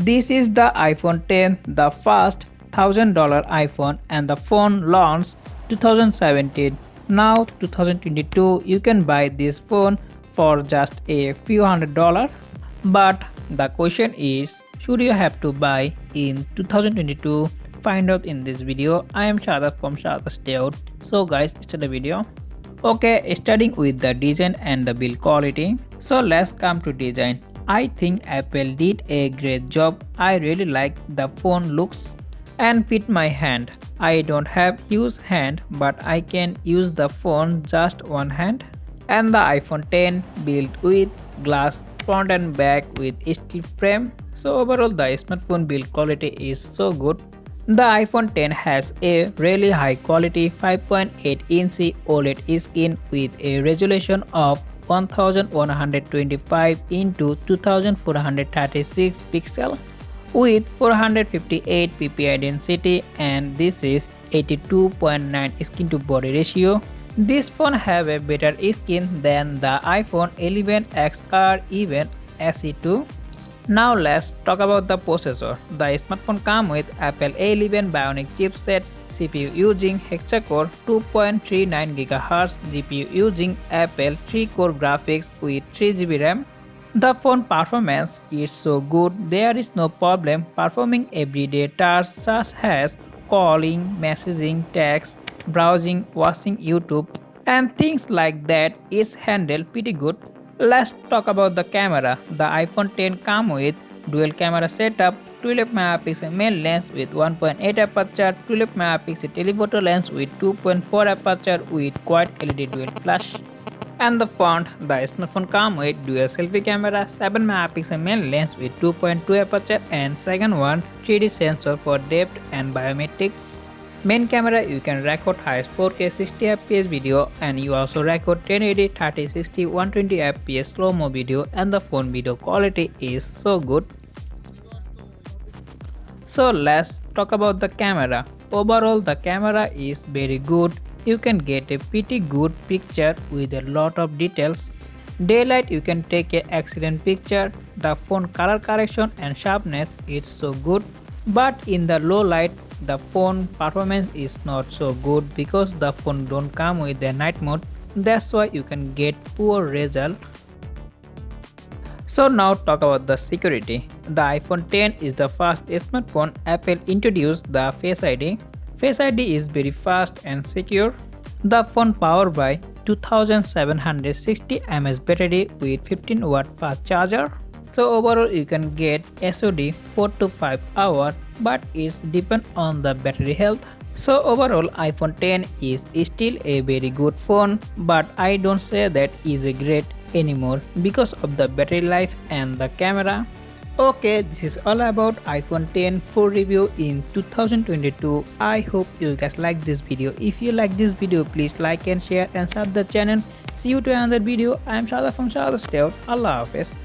This is the iPhone 10, the first $1,000 iPhone, and the phone launched 2017. Now 2022 you can buy this phone for just a few $100. But the question is, should you have to buy in 2022? Find out in this video. I am SHADAT'S from SHADAT'S Dayout. So guys, start the video. Okay, starting with the design and the build quality. So let's come to design. I think Apple did a great job. I really like the phone looks and fit my hand. I don't have huge hand, but I can use the phone just one hand. And the iPhone 10 built with glass front and back with steel frame. So overall the smartphone build quality is so good. The iPhone 10 has a really high quality 5.8-inch OLED screen with a resolution of 1125 into 2436 pixel with 458 ppi density, and this is 82.9 skin to body ratio. This phone have a better skin than the iPhone 11 XR even SE2. Now let's talk about the processor. The smartphone comes with Apple A11 Bionic chipset, CPU using hexa-core 2.39 GHz, GPU using Apple 3-core graphics with 3GB RAM. The phone performance is so good, there is no problem performing everyday tasks such as calling, messaging, text, browsing, watching YouTube, and things like that is handled pretty good. Let's talk about the camera. The iPhone 10 comes with dual camera setup, 12 megapixel main lens with 1.8 aperture, 12 megapixel telephoto lens with 2.4 aperture with quad LED dual flash. And the front, the smartphone comes with dual selfie camera, 7 megapixel main lens with 2.2 aperture and second one 3D sensor for depth and biometric. Main camera you can record highest 4K 60fps video, and you also record 1080 30 60 120 fps slow-mo video, and the phone video quality is so good. So let's talk about the camera. Overall the camera is very good. You can get a pretty good picture with a lot of details. Daylight you can take an excellent picture. The phone color correction and sharpness is so good, but in the low light the phone performance is not so good because the phone don't come with the night mode. That's why you can get poor result. So now talk about the security. The iPhone 10 is the first smartphone Apple introduced the Face ID. Face ID is very fast and secure. The phone powered by 2760 mAh battery with 15 watt fast charger. So overall you can get SOD 4 to 5 hours, but it's depend on the battery health. So overall iPhone 10 is still a very good phone, but I don't say that is a great anymore because of the battery life and the camera. Okay, this is all about iPhone 10 full review in 2022. I hope you guys like this video. If you like this video, please like and share and sub the channel. See you to another video. I am SHADAT'S from SHADAT'S Dayout. Allah Hafiz.